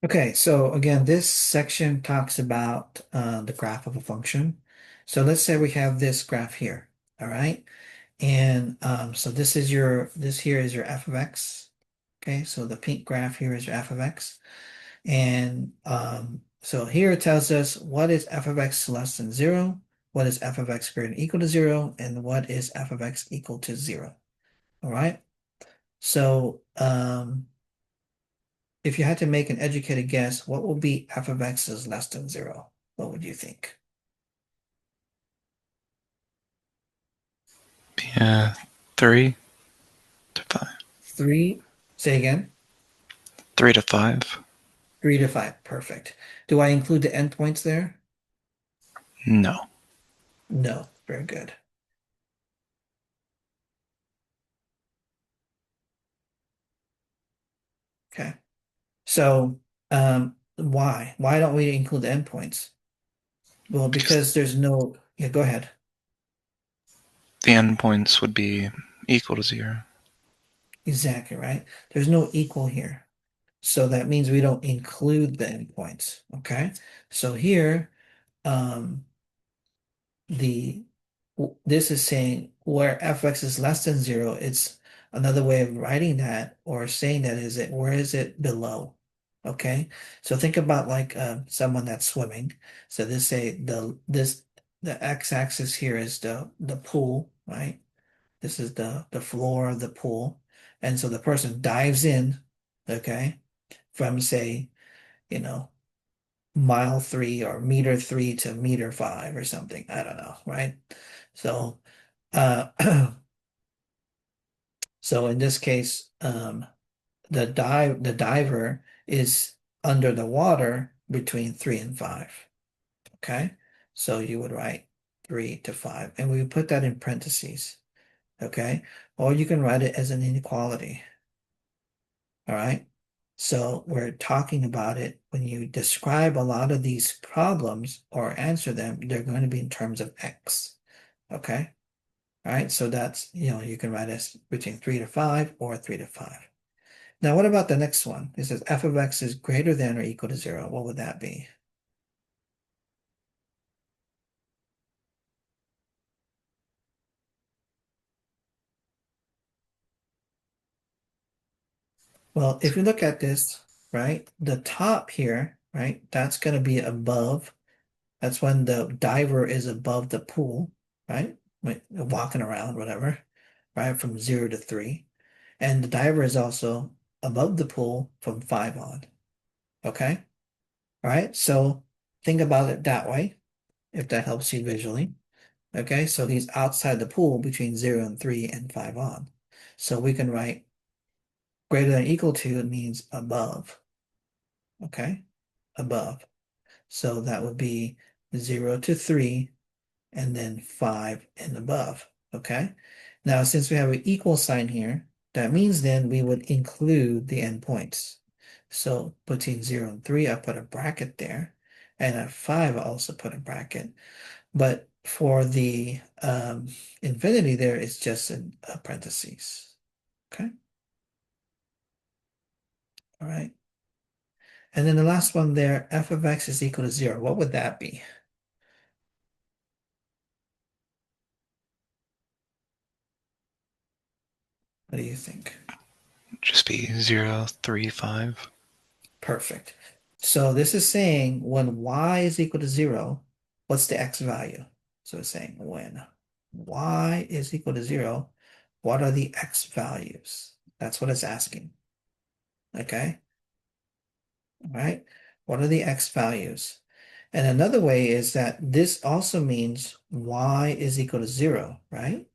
Okay, so again, this section talks about the graph of a function. So let's say we have this graph here, all right? And so this here is your f of x. Okay, so the pink graph here is your f of x. And so here it tells us what is f of x less than 0, what is f of x greater than or equal to 0, and what is f of x equal to 0. All right. So if you had to make an educated guess, what will be f of x is less than 0? What would you think? Yeah, 3 to 5. 3, say again, 3 to 5. 3 to 5. Perfect. Do I include the endpoints there? No. No. Very good. Okay. So why? Why don't we include the endpoints? Well, Because because there's no, yeah, go ahead. the endpoints would be equal to 0. Exactly, right? There's no equal here. So that means we don't include the endpoints. Okay. So here, um, the this is saying where fx is less than 0, it's another way of writing that or saying that is it where is it below? Okay. So think about like someone that's swimming. So this say the x-axis here is the pool, right? This is the floor of the pool. And so the person dives in, okay, from say, you know, mile 3 or meter 3 to meter 5 or something. I don't know, right? So, uh, so in this case, the diver is under the water between 3 and 5. Okay, so you would write 3 to 5, and we put that in parentheses. Okay, or you can write it as an inequality. All right. So we're talking about it when you describe a lot of these problems or answer them, they're going to be in terms of X. Okay. All right. So that's, you can write as between 3 to 5 or 3 to 5. Now, what about the next one? It says f of x is greater than or equal to 0. What would that be? Well, if you look at this, right, the top here, right, that's going to be above. That's when the diver is above the pool, right? Walking around, whatever, right? From 0 to 3. And the diver is also above the pool from 5 on. Okay? All right. So think about it that way, if that helps you visually. Okay. So he's outside the pool between 0 and 3 and 5 on. So we can write greater than or equal to means above. Okay. Above. So that would be 0 to 3 and then 5 and above. Okay. Now, since we have an equal sign here, that means then we would include the endpoints. So between 0 and 3, I put a bracket there. And at 5, I also put a bracket. But for the infinity there, it's just in parentheses. Okay. All right. And then the last one there, f of x is equal to 0. What would that be? What do you think? Just be 0, 3, 5. Perfect. So this is saying when y is equal to 0, what's the x value? So it's saying when y is equal to 0, what are the x values? That's what it's asking. Okay. All right. What are the x values? And another way is that this also means y is equal to 0, right?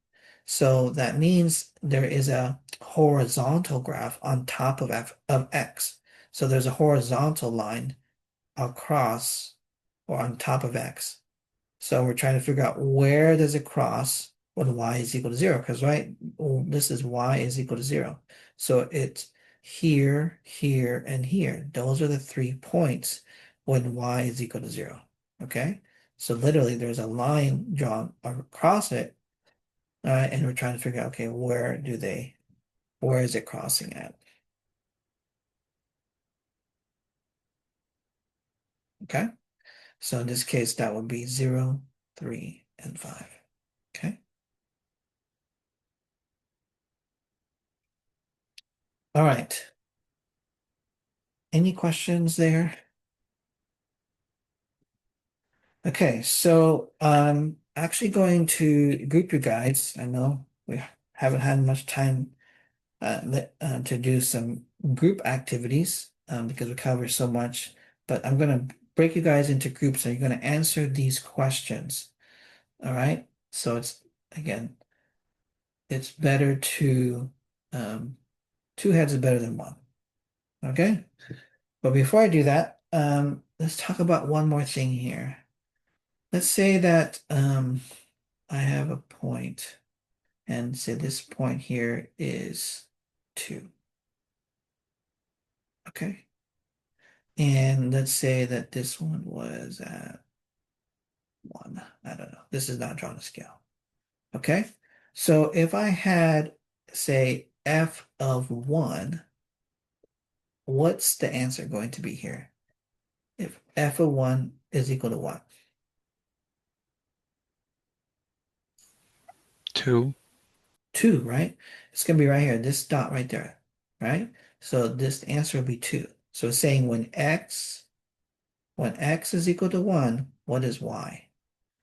So that means there is a horizontal graph on top of of x. So there's a horizontal line across or on top of x. So we're trying to figure out where does it cross when y is equal to 0, because right, this is y is equal to 0. So it's here, here, and here. Those are the 3 points when y is equal to 0. Okay? So literally there's a line drawn across it, and we're trying to figure out, okay, where is it crossing at? Okay. So in this case, that would be 0, 3, and 5. Okay. All right. Any questions there? Okay, so I'm actually going to group you guys. I know we haven't had much time to do some group activities because we cover so much, but I'm going to break you guys into groups and you're going to answer these questions. All right. So again, it's better to, um, two heads are better than one. Okay. But before I do that, let's talk about one more thing here. Let's say that I have a point and say this point here is 2. Okay. And let's say that this one was at 1. I don't know. This is not drawn to scale. Okay. So if I had, say, f of 1, what's the answer going to be here? If f of 1 is equal to what? 2. 2, right? It's going to be right here, this dot right there, right? So this answer will be 2. So it's saying when x is equal to 1, what is y?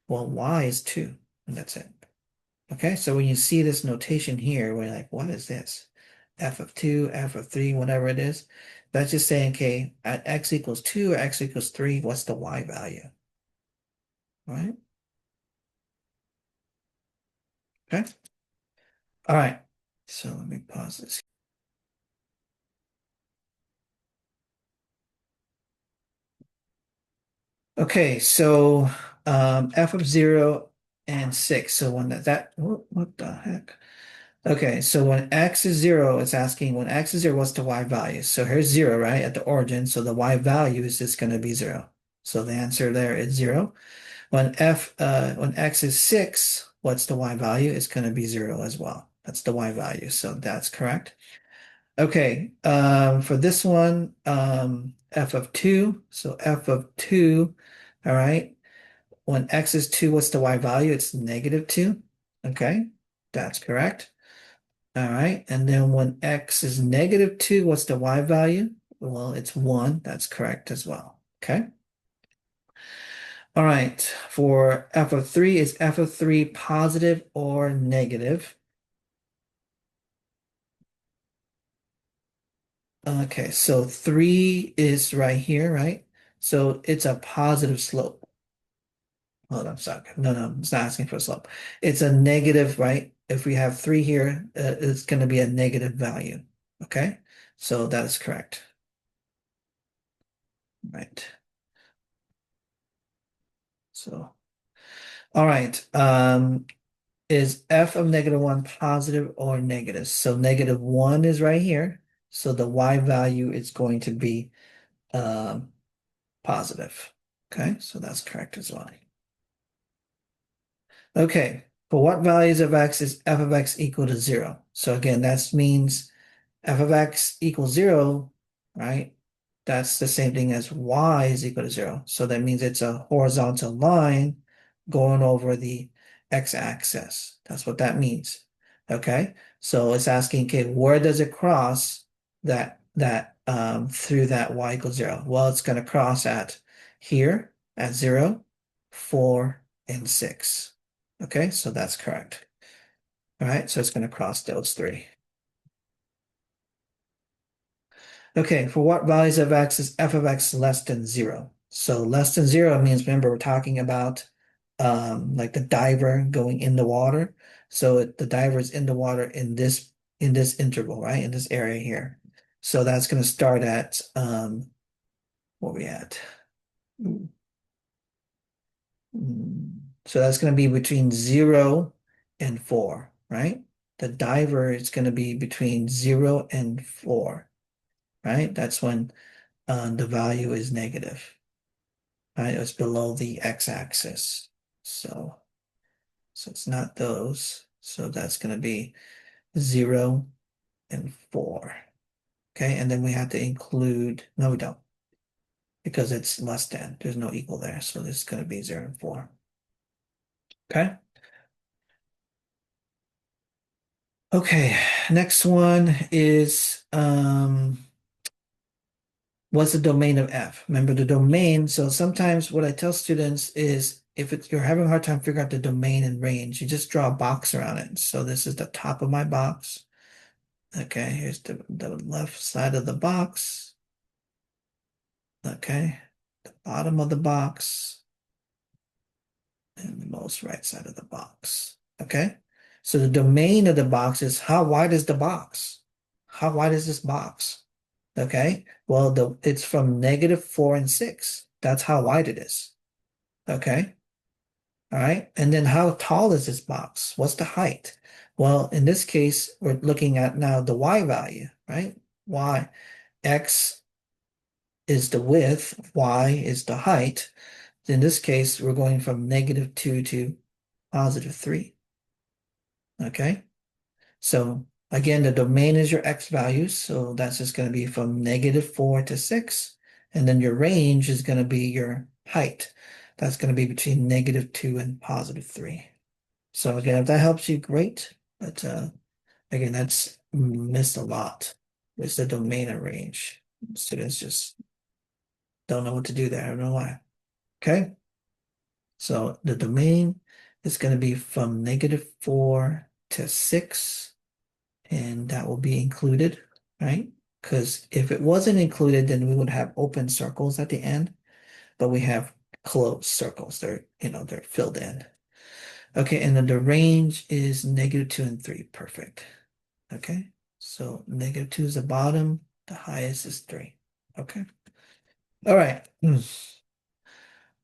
Well, y is 2, and that's it. Okay, so when you see this notation here, we're like, what is this? F of 2, F of 3, whatever it is. That's just saying, okay, at x equals 2 or x equals 3, what's the y value? Right? Okay. All right. So let me pause this. Okay, so f of 0 and 6. So when what the heck? Okay, so when x is 0, it's asking when x is 0, what's the y value? So here's 0, right, at the origin. So the y value is just going to be 0. So the answer there is 0. When x is 6, what's the y value? It's going to be 0 as well. That's the y value. So that's correct. Okay, for this one, f of 2. So f of 2, all right. When x is 2, what's the y value? It's -2. Okay, that's correct. All right. And then when x is -2, what's the y value? Well, it's 1. That's correct as well. Okay. All right. For f of 3, is f of 3 positive or negative? Okay. So 3 is right here, right? So it's a positive slope. Hold on, sorry. No, it's not asking for a slope. It's a negative, right? If we have 3 here, it's going to be a negative value. Okay. So that is correct. Right. So, all right. Is f of -1 positive or negative? So -1 is right here. So the y value is going to be positive. Okay, so that's correct as well. Okay, for what values of x is f of x equal to 0? So again, that means f of x equals 0, right? That's the same thing as y is equal to 0. So that means it's a horizontal line going over the x-axis. That's what that means. Okay, so it's asking, okay, where does it cross that through that y equals 0? Well, it's going to cross at here at 0, 4, and 6. Okay, so that's correct. All right, so it's going to cross those 3. Okay, for what values of x is f of x less than 0? So less than 0 means, remember, we're talking about like the diver going in the water. So the diver is in the water in this interval, right? In this area here. So that's going to start at what are we at? So that's going to be between 0 and 4, right? The diver is going to be between 0 and 4, right? That's when the value is negative, right? It's below the x-axis. So it's not those. So that's going to be 0 and 4. Okay, and then we have to include, no, we don't. because it's less than. There's no equal there. So this is going to be 0 and 4. Okay. Okay. Next one is what's the domain of F? Remember the domain. So sometimes what I tell students is if you're having a hard time figuring out the domain and range, you just draw a box around it. So this is the top of my box. Okay, here's the left side of the box. Okay, the bottom of the box and the most right side of the box. Okay, so the domain of the box is how wide is the box? How wide is this box? Okay, well, it's from -4 and 6. That's how wide it is. Okay, all right, and then how tall is this box? What's the height? Well, in this case, we're looking at now the y value, right? Y, x is the width, y is the height. In this case, we're going from -2 to +3. Okay, so again, the domain is your x values, so that's just going to be from -4 to 6, and then your range is going to be your height. That's going to be between -2 and +3. So again, if that helps you, great. But again, that's missed a lot. It's the domain and range. Students just don't know what to do there. I don't know why. Okay. So the domain is going to be from -4 to 6, and that will be included, right? Because if it wasn't included, then we would have open circles at the end, but we have closed circles. They're filled in. Okay, and then the range is -2 and 3. Perfect. Okay, so -2 is the bottom, the highest is 3. Okay. All right.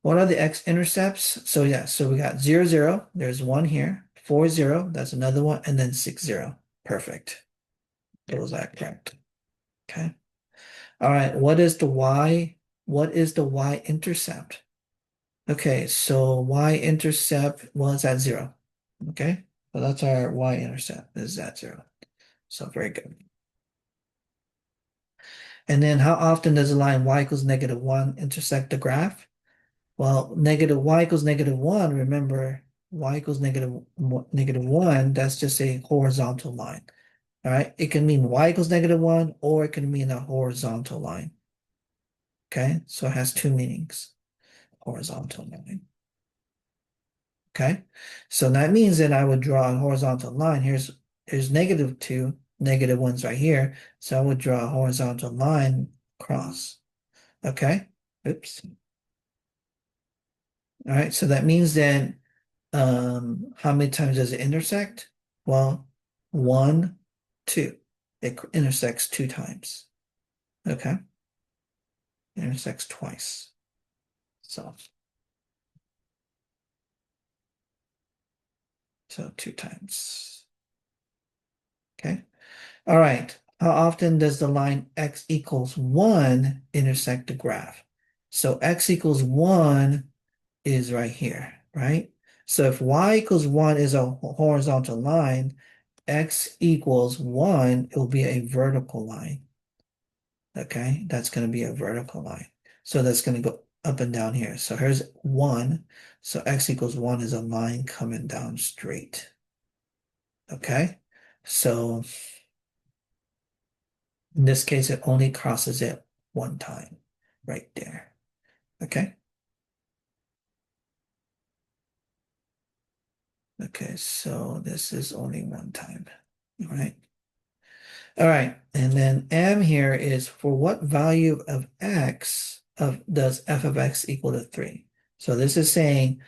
What are the x-intercepts? So yeah, so we got 0, 0. There's one here. 4, 0. That's another one. And then 6, 0. Perfect. Those are correct. Okay. All right. What is the y? What is the y-intercept? Okay, so y-intercept was at 0. Okay. So that's our y-intercept is at 0. So very good. And then how often does the line y equals -1 intersect the graph? Well, negative y equals -1, remember, y equals -1, that's just a horizontal line. All right, it can mean y equals -1, or it can mean a horizontal line. Okay, so it has two meanings, horizontal line. Okay, so that means that I would draw a horizontal line. Here's -2, -1's right here. So I would draw a horizontal line across. Okay, oops. All right, so that means then how many times does it intersect? Well, 1, 2. It intersects 2 times. Okay, it intersects twice. So 2 times. Okay. All right. How often does the line x equals 1 intersect the graph? So x equals 1 is right here, right? So if y equals 1 is a horizontal line, x equals 1, it will be a vertical line. Okay, that's going to be a vertical line. So that's going to go up and down here. So here's 1. So x equals 1 is a line coming down straight. Okay, so in this case, it only crosses it one time right there. Okay. Okay, so this is only one time. All right. All right. And then M here is for what value of x does f of x equal to 3? So this is saying,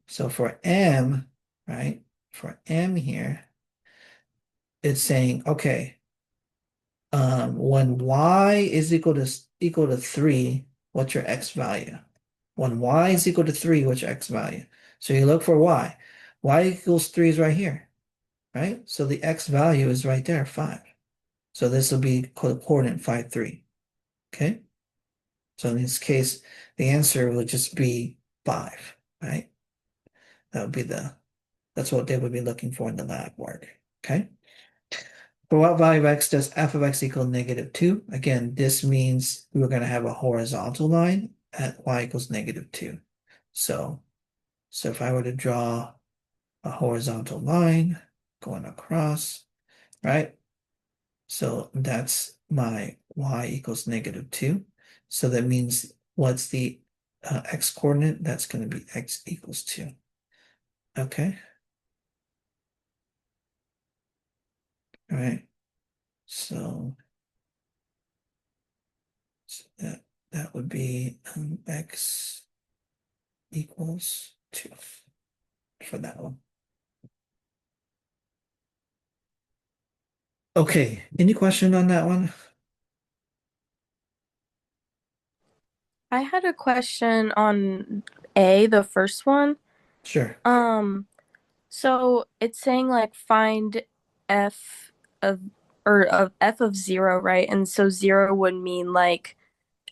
so for M, right? For M here, it's saying, okay, when y is equal to 3, what's your x value? When y is equal to 3, what's your x value? So you look for y. Y equals 3 is right here, right? So the x value is right there, 5. So this will be coordinate 5, 3. Okay? So in this case, the answer would just be 5, right? That would be that's what they would be looking for in the lab work. Okay? For what value of x does f of x equal -2? Again, this means we're going to have a horizontal line. at y equals -2. So, so if I were to draw a horizontal line going across, right? So that's my y equals -2. So that means what's the x coordinate? That's going to be x equals 2. Okay, all right. So, that would be x equals 2 for that one. Okay, any question on that one? I had a question on A, the first one. Sure. Um, so it's saying like find f of of f of zero, right? And so zero would mean like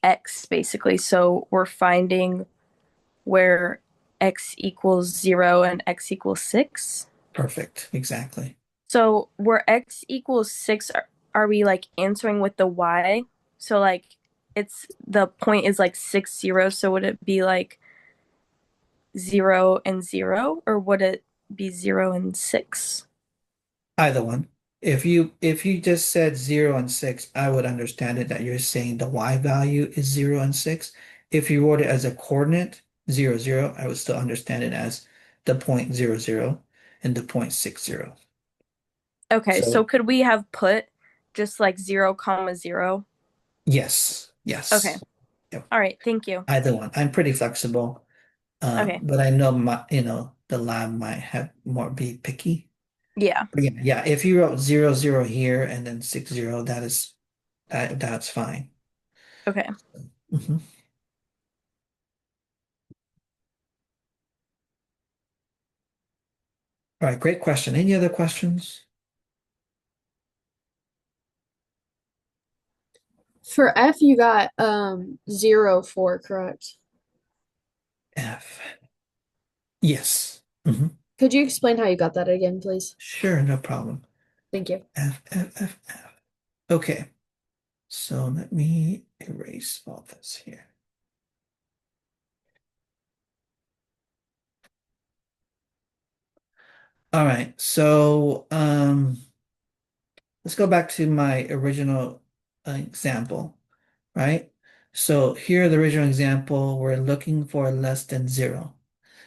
x basically. So we're finding where x equals zero and x equals six. Perfect. Exactly. So where x equals six, are we like answering with the y? So like it's the point is like 6 0. So would it be like 0 and 0, or would it be 0 and 6? Either one. If you just said 0 and 6, I would understand it that you're saying the y value is 0 and 6. If you wrote it as a coordinate 0, 0, I would still understand it as the point 0, 0 and the point 6, 0. Okay, so So could we have put just like 0, 0? yes, Okay, yes. Yep. all right, thank you. Either one. I'm pretty flexible. Okay, But I know the lab might have more be picky. yeah, But yeah, if you wrote 0, 0 here and then 6, 0, that's fine. okay. Mhm. All right, great question. Any other questions? For F, you got 0, 4, correct? F. Yes. Mhm. Could you explain how you got that again, please? Sure, no problem. Thank you. F, F, F, F. Okay, so let me erase all this here. All right, so let's go back to my original example, right? So here, the original example, we're looking for less than 0.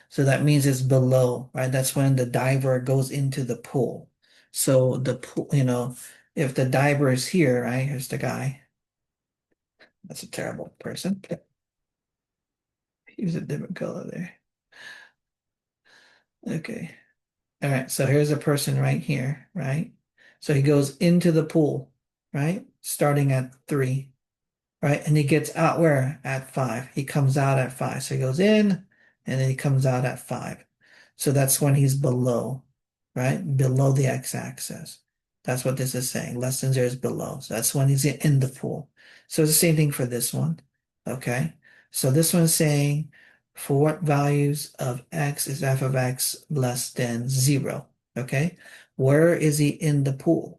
So that means it's below, right? That's when the diver goes into the pool. So the pool, if the diver is here, right? Here's the guy. That's a terrible person. Use a different color there. Okay. All right. So here's a person right here, right? So he goes into the pool, right? Starting at 3. Right? And he gets out where? At 5. He comes out at 5. So he goes in and then he comes out at 5. So that's when he's below, right? Below the x-axis. That's what this is saying. Less than 0 is below. So that's when he's in the pool. So it's the same thing for this one. Okay. So this one's saying for what values of x is f of x less than 0? Okay. Where is he in the pool?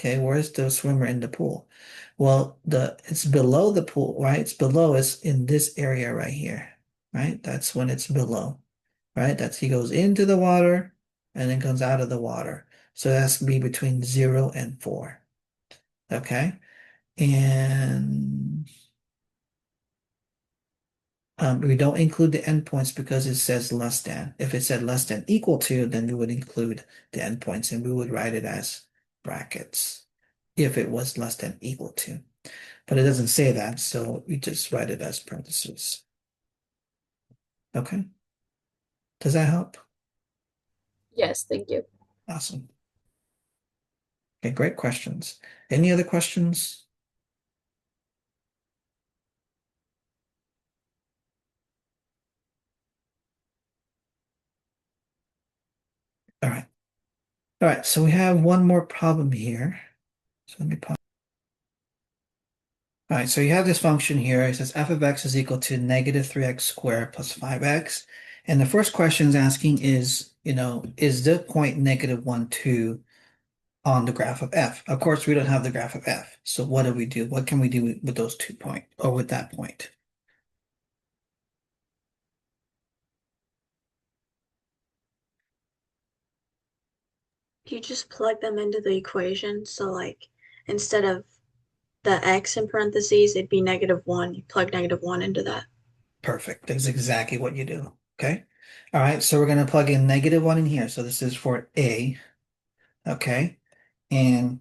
Okay, where's the swimmer in the pool? Well, it's below the pool, right? It's below us in this area right here, right? That's when it's below, right? That's he goes into the water and then comes out of the water. So that's be between 0 and 4. Okay. And we don't include the endpoints because it says less than. If it said less than equal to, then we would include the endpoints and we would write it as brackets if it was less than equal to. But it doesn't say that, so we just write it as parentheses. Okay. Does that help? Yes, thank you. Awesome. Okay, great questions. Any other questions? All right. All right, so we have one more problem here. So let me pause. All right, so you have this function here. It says f of x is equal to -3x squared plus 5x. And the first question is asking is, is the point -1, 2 on the graph of f? Of course, we don't have the graph of f. So what do we do? What can we do with those 2 points or with that point? You just plug them into the equation. So like instead of the x in parentheses, it'd be -1. You plug -1 into that. Perfect. That's exactly what you do. Okay. All right. So we're going to plug in -1 in here. So this is for A. Okay. And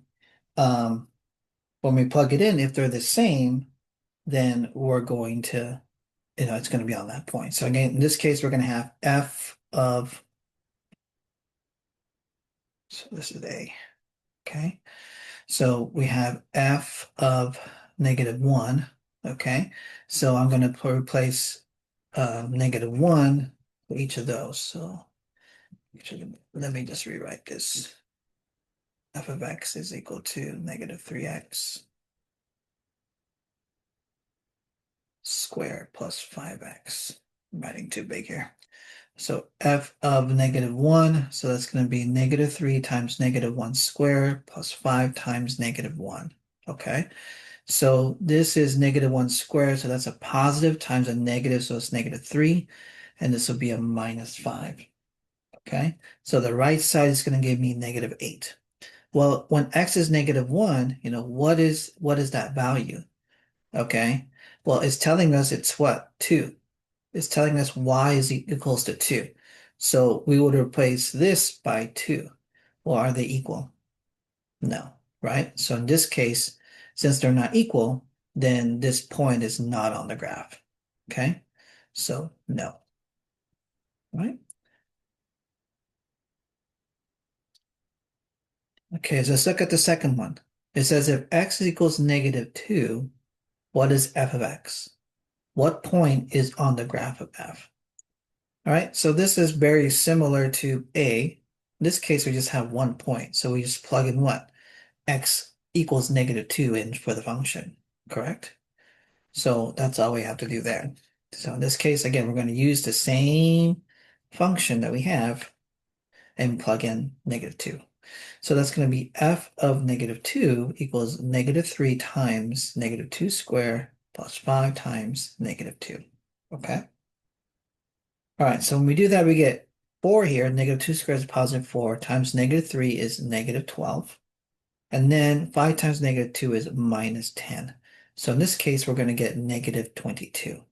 when we plug it in, if they're the same, then we're going to, it's going to be on that point. So again, in this case, we're going to have f of, so this is A. Okay. So we have f of -1. Okay. So I'm going to replace -1 for each of those. So let me just rewrite this. F of x is equal to -3x squared plus 5x. I'm writing too big here. So f of -1, so that's going to be -3 times -1 squared plus 5 times -1. Okay, so this is -1 squared, so that's a positive times a negative, so it's -3, and this will be a -5. Okay, so the right side is going to give me -8. Well, when x is -1, what is that value? Okay, well, it's telling us it's what? 2. It's telling us y is equals to 2. So we would replace this by 2. Well, are they equal? No, right? So in this case, since they're not equal, then this point is not on the graph. Okay, so no, right? Okay, so let's look at the second one. It says if x equals -2, what is f of x? What point is on the graph of f? All right, so this is very similar to A. In this case, we just have one point. So we just plug in what? X equals -2 in for the function, correct? So that's all we have to do there. So in this case, again, we're going to use the same function that we have and plug in -2. So that's going to be f of -2 equals -3 times -2 squared plus 5 times -2. Okay. All right, so when we do that, we get 4 here. -2 squared is +4 times -3 is -12. And then 5 times -2 is -10. So in this case, we're going to get -22.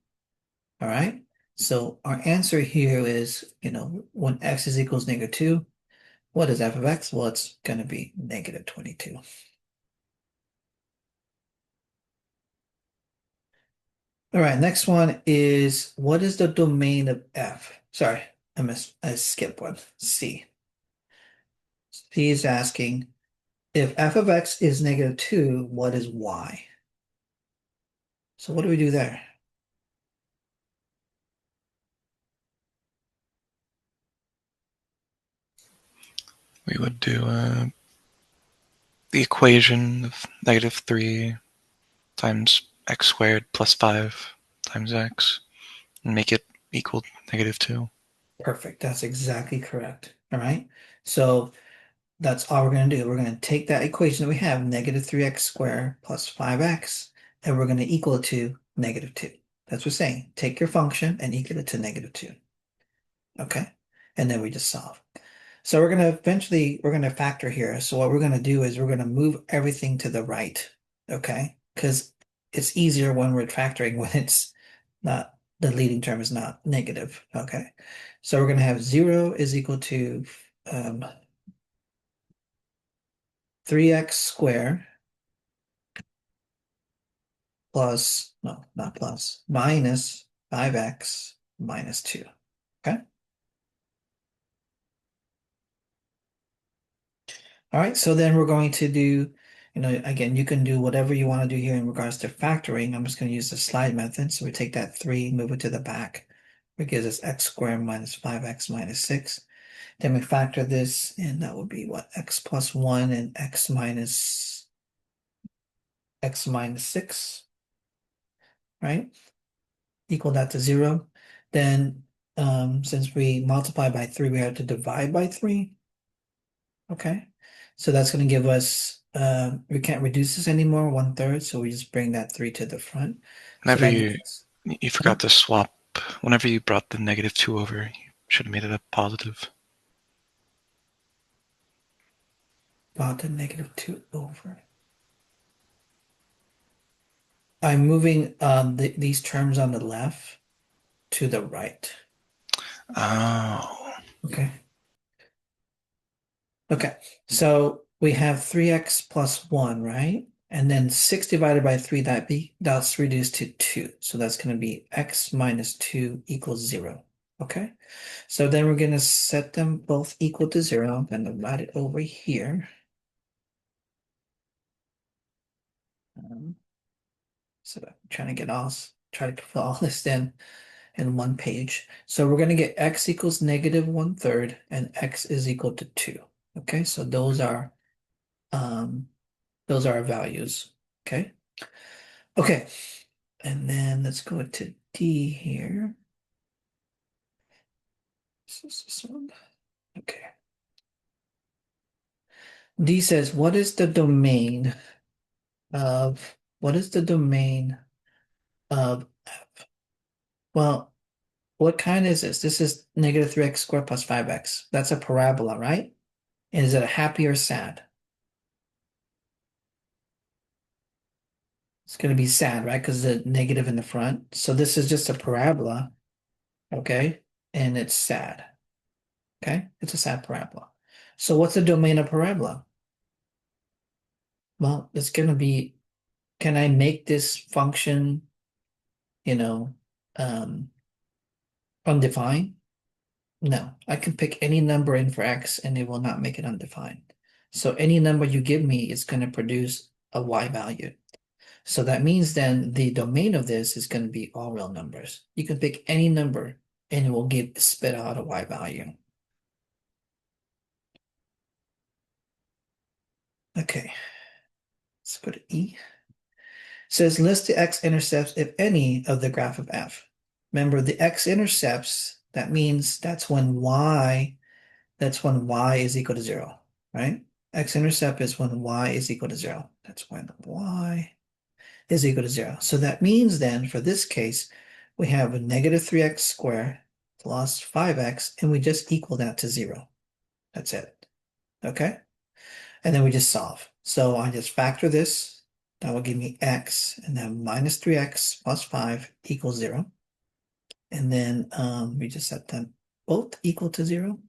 All right, so our answer here is, when x is equals -2, what is f of x? Well, it's going to be -22. All right, next one is, what is the domain of f? Sorry, I skipped one. C. C is asking, if f of x is -2, what is y? So what do we do there? We would do the equation of -3 times x squared plus 5 times x and make it equal -2. Perfect. That's exactly correct. All right. So that's all we're going to do. We're going to take that equation that we have, -3x squared plus 5x, and we're going to equal it to -2. That's what we're saying. Take your function and equal it to -2. Okay. And then we just solve. So we're going to factor here. So what we're going to do is we're going to move everything to the right. Okay. Because it's easier when we're factoring when it's not, the leading term is not negative. Okay. So we're going to have 0 is equal to 3x squared plus, no, not plus, minus 5x minus 2. Okay. All right, so then we're going to do, again, you can do whatever you want to do here in regards to factoring. I'm just going to use the slide method. So we take that 3, move it to the back, which gives us x squared minus 5x minus 6. Then we factor this, and that would be what? X plus 1 and x minus 6, right? Equal that to 0. Then since we multiply by 3, we have to divide by 3. Okay. So that's going to give us, we can't reduce this anymore, 1/3, so we just bring that 3 to the front. Whenever you forgot to swap, whenever you brought the -2 over, you should have made it a positive. about the -2 over. I'm moving these terms on the left to the right. Oh. Okay. Okay, so we have 3x plus 1, right? And then 6 divided by 3, that's reduced to 2. So that's going to be x minus 2 equals 0. Okay, so then we're going to set them both equal to 0. I'm going to write it over here. So I'm trying to try to put all this in one page. So we're going to get x equals -1/3 and x is equal to 2. Okay, so those are our values. Okay. Okay. And then let's go to D here. This one. Okay. D says, what is the domain of F? Well, what kind is this? This is -3x squared plus 5x. That's a parabola, right? Is it a happy or sad? It's going to be sad, right? Because the negative in the front. So this is just a parabola, okay? And it's sad, okay? It's a sad parabola. So what's the domain of parabola? Well, it's going to be, can I make this function, undefined? No, I can pick any number in for x and it will not make it undefined. So any number you give me is going to produce a y value. So that means then the domain of this is going to be all real numbers. You can pick any number and it will spit out a y value. Okay, let's go to E. It says list the x-intercepts, if any, of the graph of f. Remember, the x-intercepts, that means that's when y is equal to 0, right? X-intercept is when y is equal to 0. That's when y is equal to 0. So that means then, for this case, we have a -3x squared plus 5x, and we just equal that to 0. That's it. Okay? And then we just solve. So I just factor this. That will give me x, and then -3x plus 5 equals 0. And then we just set them both equal to 0.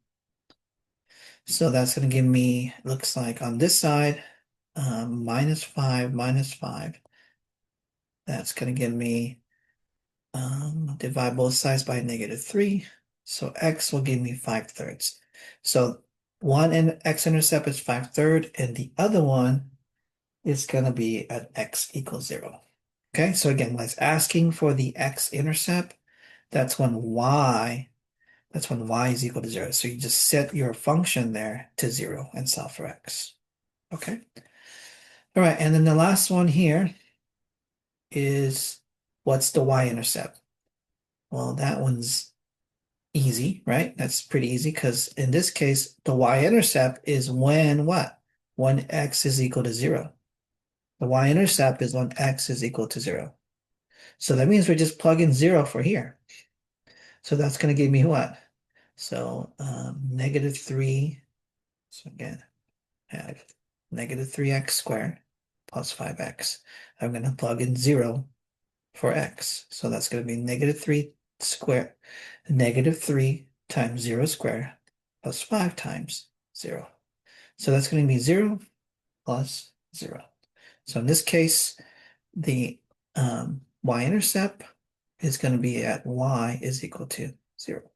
So that's going to give me, looks like on this side, -5 minus 5. That's going to give me, divide both sides by -3. So x will give me 5/3. So one x-intercept is 5/3, and the other one is going to be at x equals 0. Okay, so again, when it's asking for the x-intercept, that's when y is equal to 0. So you just set your function there to 0 and solve for x. Okay. All right, and then the last one here is, what's the y-intercept? Well, that one's easy, right? That's pretty easy because in this case, the y-intercept is when what? When x is equal to 0. The y-intercept is when x is equal to 0. So that means we're just plugging 0 for here. So that's going to give me what? So -3. So again, I have -3x squared plus 5x. I'm going to plug in 0 for x. So that's going to be -3 squared, -3 times 0 squared plus 5 times 0. So that's going to be 0 plus 0. So in this case, the y-intercept is going to be at y is equal to 0.